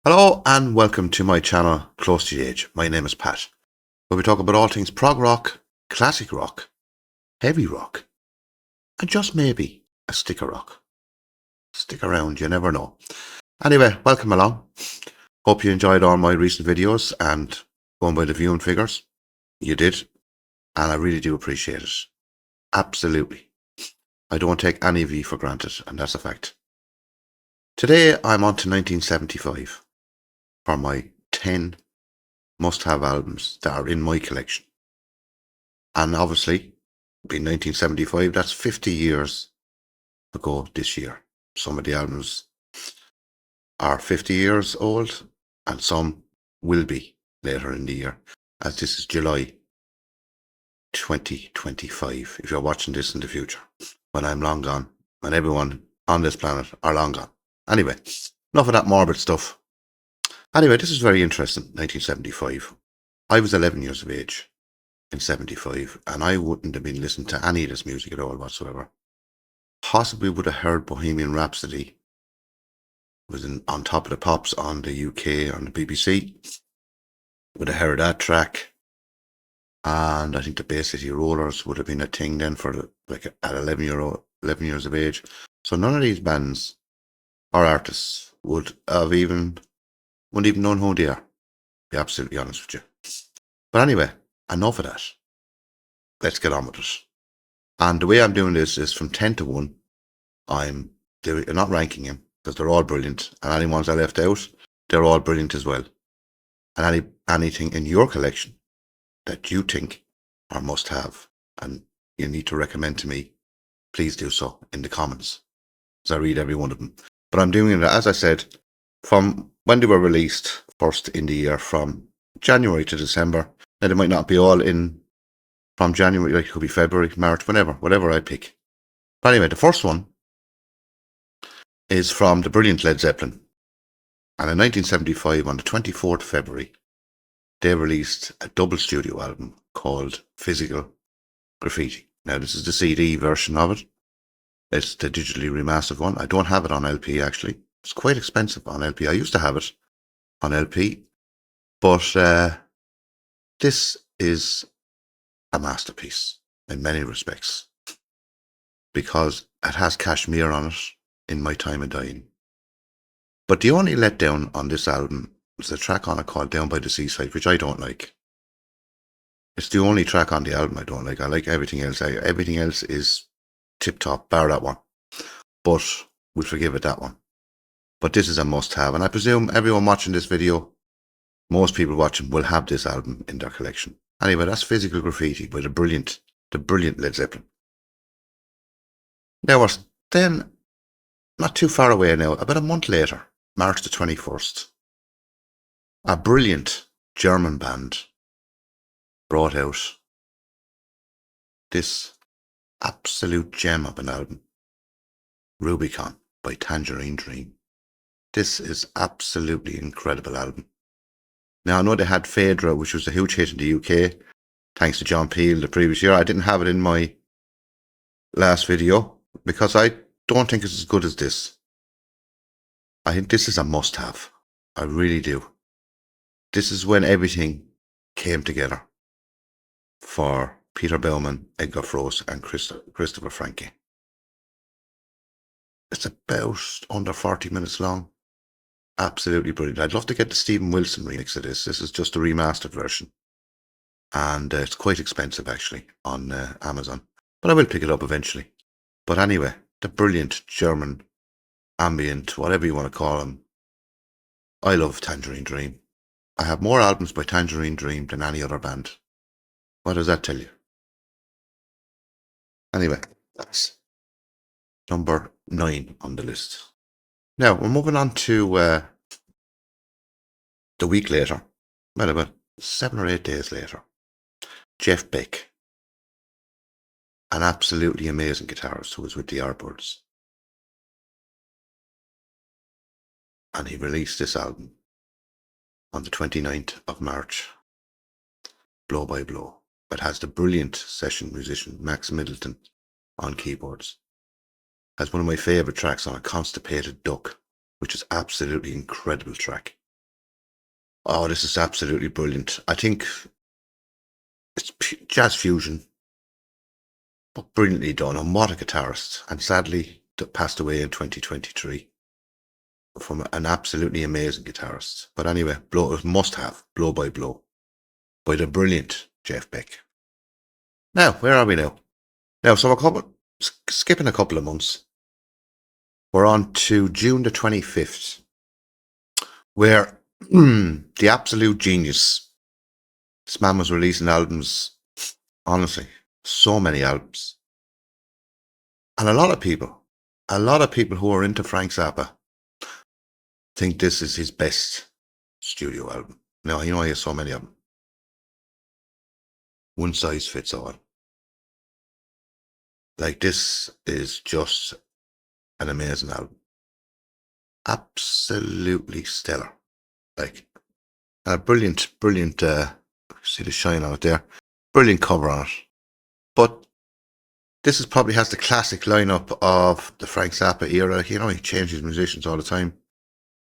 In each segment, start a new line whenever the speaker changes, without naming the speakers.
Hello and welcome to my channel Close to the Edge. My name is Pat, where we talk about all things prog rock, classic rock, heavy rock, and just maybe a stick of rock. Stick around, you never know. Anyway, welcome along. Hope you enjoyed all my recent videos and going by the viewing figures. You did, and I really do appreciate it. Absolutely. I don't take any of you for granted, and that's a fact. Today I'm on to 1975 for my 10 must-have albums that are in my collection. And obviously, being 1975, that's 50 years ago this year. Some of the albums are 50 years old, and some will be later in the year, as this is July 2025, if you're watching this in the future, when I'm long gone, when everyone on this planet are long gone. Anyway, enough of that morbid stuff. Anyway, this is very interesting, 1975. I was 11 years of age in 75, and I wouldn't have been listening to any of this music at all whatsoever. Possibly would have heard Bohemian Rhapsody, was on Top of the Pops on the UK, on the BBC. Would have heard that track. And I think the Bay City Rollers would have been a thing then for at 11 years of age. So none of these bands or artists wouldn't even known who they are, to be absolutely honest with you. But anyway, enough of that. Let's get on with it. And the way I'm doing this is from 10 to 1. I'm not ranking them, because they're all brilliant. And any ones I left out, they're all brilliant as well. And anything in your collection that you think are must have and you need to recommend to me, please do so in the comments, as I read every one of them. But I'm doing it, as I said, from when they were released first in the year, from January to December. Now they might not be all in from January, like it could be February, March, whatever I pick. But anyway, the first one is from the brilliant Led Zeppelin. And in 1975, on the 24th of February, they released a double studio album called Physical Graffiti. Now this is the CD version of it. It's the digitally remastered one. I don't have it on LP actually. It's quite expensive on LP. I used to have it on LP. But this is a masterpiece in many respects, because it has Kashmir on it, In My Time of Dying. But the only letdown on this album is the track on it called Down by the Seaside, which I don't like. It's the only track on the album I don't like. I like everything else. Everything else is tip-top, bar that one. But we'll forgive it, that one. But this is a must-have, and I presume everyone watching this video, most people watching, will have this album in their collection. Anyway, that's Physical Graffiti by the brilliant Led Zeppelin. Now, then, not too far away now, about a month later, March the 21st, a brilliant German band brought out this absolute gem of an album, Rubicon by Tangerine Dream. This is absolutely incredible album. Now, I know they had Phaedra, which was a huge hit in the UK, thanks to John Peel the previous year. I didn't have it in my last video, because I don't think it's as good as this. I think this is a must-have. I really do. This is when everything came together for Peter Baumann, Edgar Froese, and Christopher Franke. It's about under 40 minutes long. Absolutely brilliant. I'd love to get the Stephen Wilson remix of this. This is just a remastered version. And it's quite expensive, actually, on Amazon. But I will pick it up eventually. But anyway, the brilliant German ambient, whatever you want to call them. I love Tangerine Dream. I have more albums by Tangerine Dream than any other band. What does that tell you? Anyway, that's number 9 on the list. Now, we're moving on to the week later. Well, about 7 or 8 days later. Jeff Beck, an absolutely amazing guitarist who was with the Yardbirds. And he released this album on the 29th of March, Blow by Blow. It has the brilliant session musician Max Middleton on keyboards. Has one of my favourite tracks on it, Constipated Duck, which is absolutely incredible track. Oh, this is absolutely brilliant. I think it's jazz fusion, but brilliantly done. And what a guitarist. And sadly, passed away in 2023 from an absolutely amazing guitarist. But anyway, must have, blow by blow, by the brilliant Jeff Beck. Now, where are we now? Now, so skipping a couple of months, we're on to June the 25th, where the absolute genius, this man was releasing albums, honestly, so many albums. And a lot of people who are into Frank Zappa think this is his best studio album. Now, he has so many of them. One size fits all. Like, this is just an amazing album. Absolutely stellar. Like, a brilliant, see the shine on it there. Brilliant cover on it. But this probably has the classic lineup of the Frank Zappa era. He changes musicians all the time.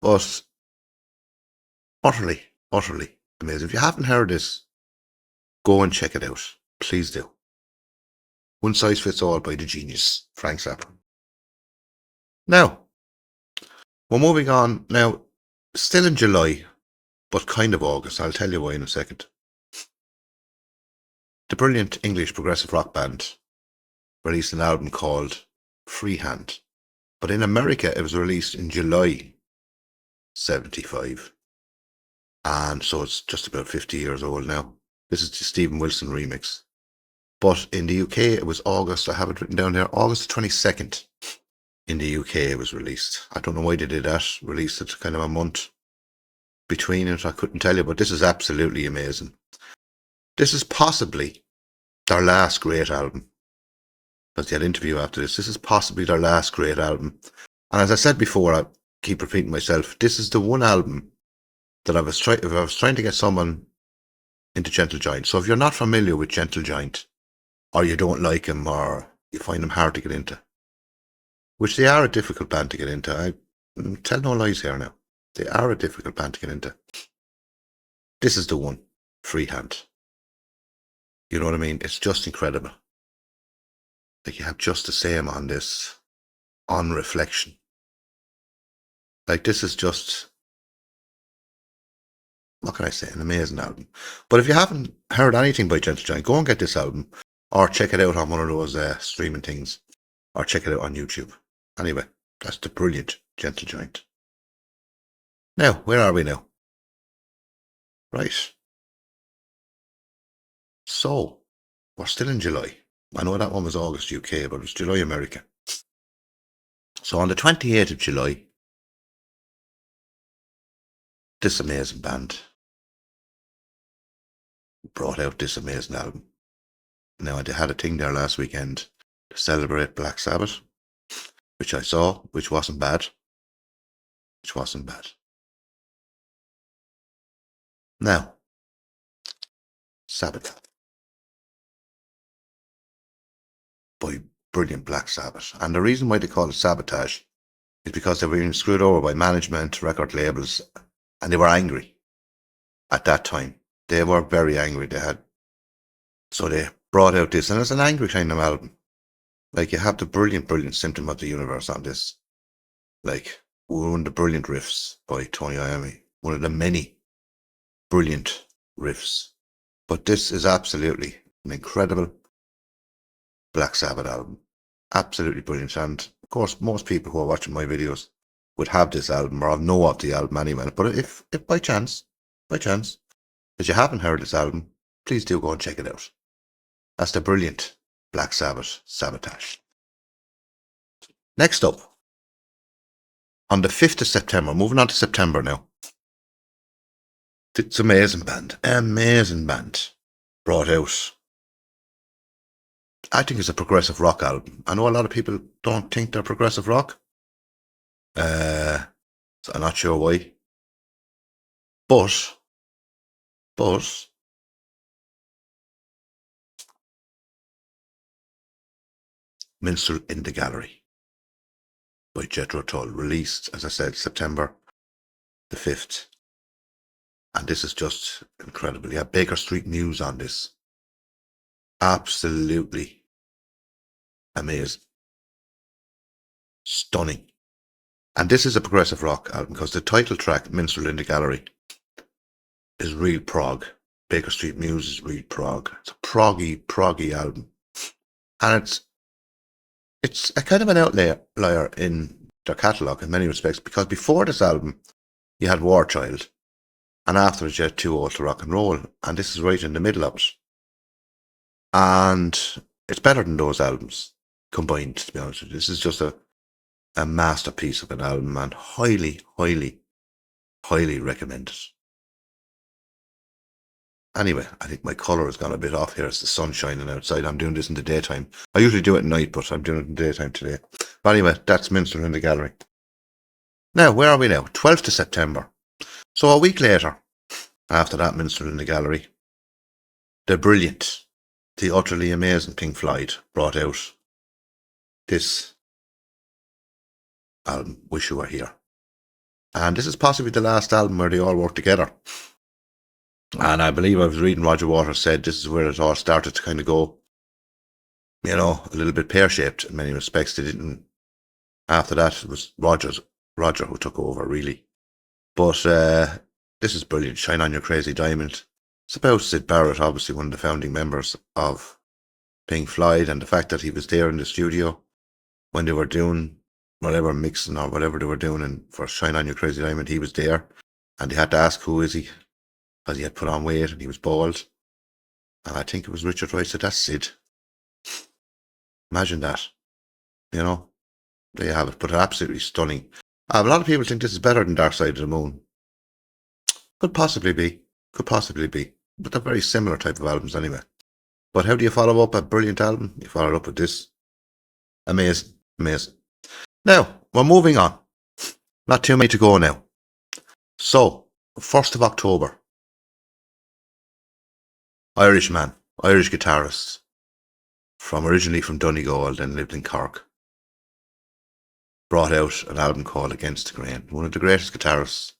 But utterly amazing. If you haven't heard this, go and check it out. Please do. One Size Fits All by the genius, Frank Zappa. Now, we're moving on. Now, still in July, but kind of August. I'll tell you why in a second. The brilliant English progressive rock band released an album called Freehand. But in America, it was released in July 75. And so it's just about 50 years old now. This is the Stephen Wilson remix. But in the UK, it was August. I have it written down there. August 22nd. In the UK, it was released. I don't know why they did that. Released it kind of a month between it. I couldn't tell you, but this is absolutely amazing. This is possibly their last great album. Because they had an interview after this. This is possibly their last great album. And as I said before, I keep repeating myself, this is the one album that if I was trying to get someone into Gentle Giant. So if you're not familiar with Gentle Giant, or you don't like him, or you find him hard to get into, which they are a difficult band to get into. I tell no lies here now. They are a difficult band to get into. This is the one, Freehand. You know what I mean? It's just incredible. Like, you have Just the Same on this, On Reflection. Like, this is just, what can I say, an amazing album. But if you haven't heard anything by Gentle Giant, go and get this album, or check it out on one of those streaming things, or check it out on YouTube. Anyway, that's the brilliant Gentle Giant. Now, where are we now? Right. So, we're still in July. I know that one was August UK, but it was July America. So on the 28th of July, this amazing band brought out this amazing album. Now, I had a thing there last weekend to celebrate Black Sabbath, which I saw, which wasn't bad. Now, Sabotage by brilliant Black Sabbath. And the reason why they call it Sabotage is because they were being screwed over by management, record labels, and they were angry at that time. They were very angry. So they brought out this, and it's an angry kind of album. Like, you have the brilliant Symptom of the Universe on this. Like, one of the brilliant riffs by Tony Iommi. One of the many brilliant riffs. But this is absolutely an incredible Black Sabbath album. Absolutely brilliant. And of course, most people who are watching my videos would have this album, or know of the album anyway. But if by chance, that you haven't heard this album, please do go and check it out. That's the brilliant Black Sabbath, Sabotage. Next up, on the 5th of September, moving on to September now. It's amazing band, brought out, I think it's a progressive rock album. I know a lot of people don't think they're progressive rock. So I'm not sure why. But Minster in the Gallery by Jethro Tull, released, as I said, September the 5th. And this is just incredible. You have Baker Street News on this. Absolutely amazing. Stunning. And this is a progressive rock album because the title track, Minster in the Gallery, is real prog. Baker Street News is real prog. It's a proggy album. And it's a kind of an outlier in their catalogue in many respects, because before this album, you had War Child, and afterwards you had Too Old to Rock and Roll, and this is right in the middle of it. And it's better than those albums combined, to be honest with you. This is just a masterpiece of an album, and highly recommend it. Anyway, I think my colour has gone a bit off here. It's the sun shining outside. I'm doing this in the daytime. I usually do it at night, but I'm doing it in the daytime today. But anyway, that's Minster in the Gallery. Now, where are we now? 12th of September. So a week later, after that Minster in the Gallery, the brilliant, the utterly amazing Pink Floyd brought out this album, Wish You Were Here. And this is possibly the last album where they all work together. And I believe I was reading Roger Waters said this is where it all started to kind of go, you know, a little bit pear-shaped in many respects. They didn't, after that, it was Roger who took over, really. But this is brilliant. Shine On Your Crazy Diamond. It's about Syd Barrett, obviously one of the founding members of Pink Floyd, and the fact that he was there in the studio when they were doing whatever mixing or whatever they were doing, and for Shine On Your Crazy Diamond, he was there, and they had to ask who is he, because he had put on weight and he was bald. And I think it was Richard Wright said, that's Sid. Imagine that. You know, there you have it. But absolutely stunning. A lot of people think this is better than Dark Side of the Moon. Could possibly be. But they're very similar type of albums anyway. But how do you follow up a brilliant album? You follow it up with this. Amazing. Now, we're moving on. Not too many to go now. So, 1st of October. Irish guitarist, originally from Donegal, then lived in Cork, brought out an album called Against the Grain. One of the greatest guitarists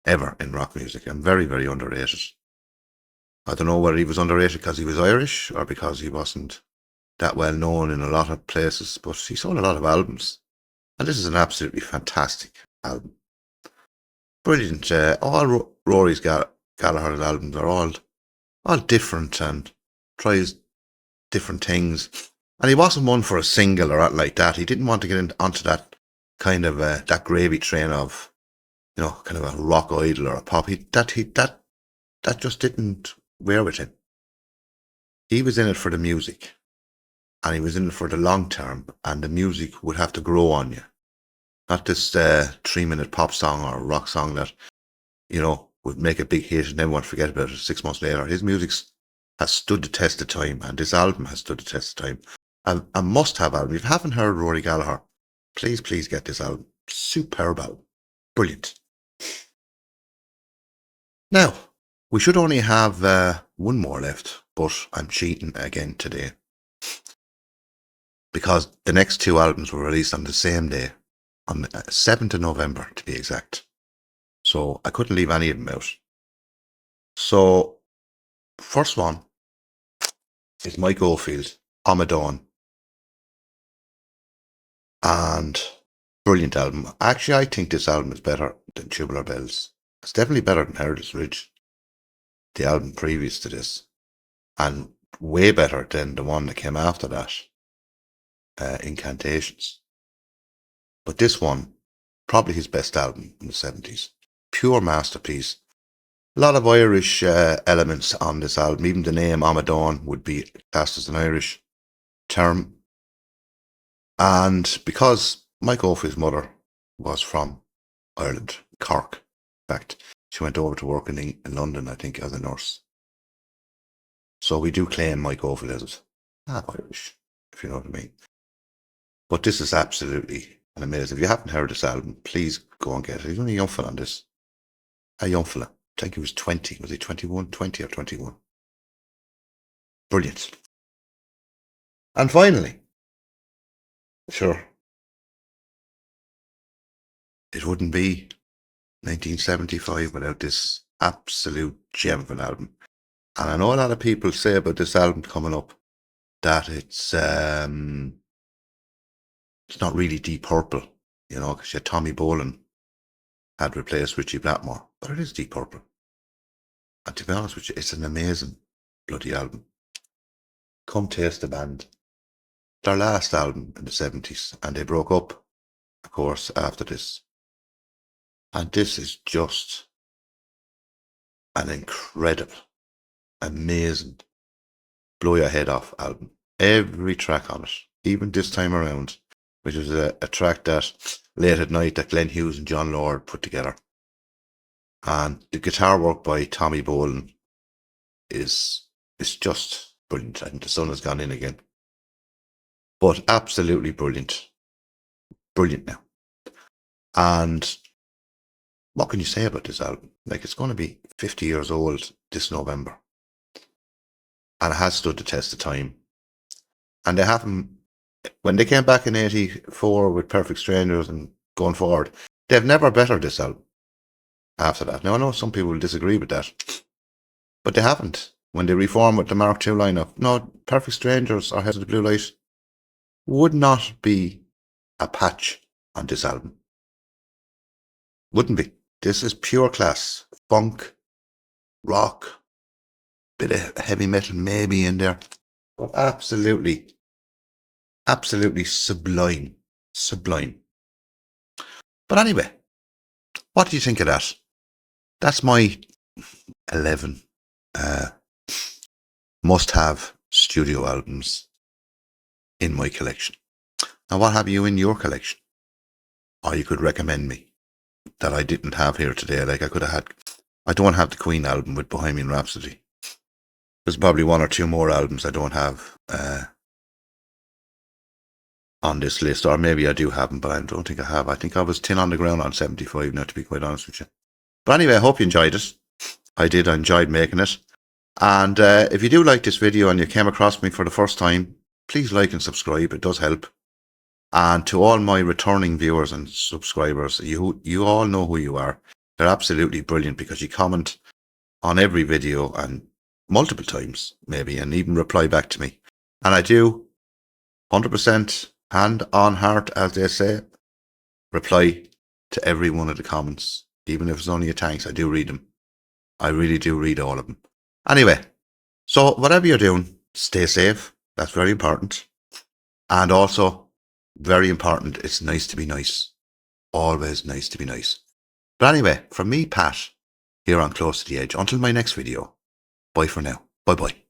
ever in rock music, and very underrated. I don't know whether he was underrated because he was Irish or because he wasn't that well known in a lot of places, but he sold a lot of albums, and this is an absolutely fantastic album. Brilliant. All Rory's Gallagher's albums are all different and tries different things. And he wasn't one for a single or anything like that. He didn't want to get onto that kind of that gravy train of, you know, kind of a rock idol or a pop. That just didn't wear with him. He was in it for the music, and he was in it for the long term, and the music would have to grow on you. Not this 3-minute pop song or rock song that, you know, would make a big hit and everyone forget about it 6 months later. His music has stood the test of time, and this album has stood the test of time. A must-have album. If you haven't heard Rory Gallagher, please get this album. Superb album. Brilliant. Now, we should only have one more left, but I'm cheating again today, because the next 2 albums were released on the same day, on the 7th of November to be exact. So I couldn't leave any of them out. So, first one is Mike Oldfield, Amadon. And brilliant album. Actually, I think this album is better than Tubular Bells. It's definitely better than Heritage Ridge, the album previous to this. And way better than the one that came after that, Incantations. But this one, probably his best album in the 70s. Pure masterpiece. A lot of Irish elements on this album. Even the name Amadon would be classed as an Irish term. And because Mike Oldfield's mother was from Ireland, Cork, in fact, she went over to work in London, I think, as a nurse. So we do claim Mike Oldfield as Irish, if you know what I mean. But this is absolutely amazing. If you haven't heard this album, please go and get it. He's only a young fella on this. A young fella. I think he was 20. Was he 21? 20 or 21. Brilliant. And finally, sure, it wouldn't be 1975 without this absolute gem of an album. And I know a lot of people say about this album coming up that it's not really Deep Purple, you know, because Tommy Bolin had replaced Richie Blackmore, but it is Deep Purple. And to be honest with you, it's an amazing bloody album. Come Taste the Band. Their last album in the 70s, and they broke up, of course, after this. And this is just an incredible, amazing, blow your head off album. Every track on it, even this time around, which is a track that Late at Night that Glenn Hughes and John Lord put together. And the guitar work by Tommy Bolin is just brilliant. I think the sun has gone in again. But absolutely brilliant. Brilliant now. And what can you say about this album? Like, it's going to be 50 years old this November. And it has stood the test of time. And they haven't, when they came back in 84 with Perfect Strangers and going forward, they've never bettered this album after that. Now, I know some people will disagree with that, but they haven't. When they reformed with the Mark II lineup, no, Perfect Strangers or Heads of the Blue Light would not be a patch on this album. Wouldn't be. This is pure class. Funk, rock, bit of heavy metal maybe in there. But absolutely sublime. Sublime. But anyway, what do you think of that? That's my 11 must-have studio albums in my collection. Now, what have you in your collection? Or you could recommend me that I didn't have here today. Like, I could have had, I don't have the Queen album with Bohemian Rhapsody. There's probably one or two more albums I don't have on this list, or maybe I do have them, but I don't think I have. I think I was 10 on the ground on 75 now, to be quite honest with you. But anyway, I hope you enjoyed it. I did. I enjoyed making it. And if you do like this video and you came across me for the first time, please like and subscribe. It does help. And to all my returning viewers and subscribers, you all know who you are. They're absolutely brilliant because you comment on every video and multiple times maybe, and even reply back to me. And I do 100% hand on heart, as they say, reply to every one of the comments. Even if it's only a thanks, I do read them. I really do read all of them. Anyway, so whatever you're doing, stay safe. That's very important. And also, very important, it's nice to be nice. Always nice to be nice. But anyway, from me, Pat, here on Close to the Edge, until my next video, bye for now. Bye-bye.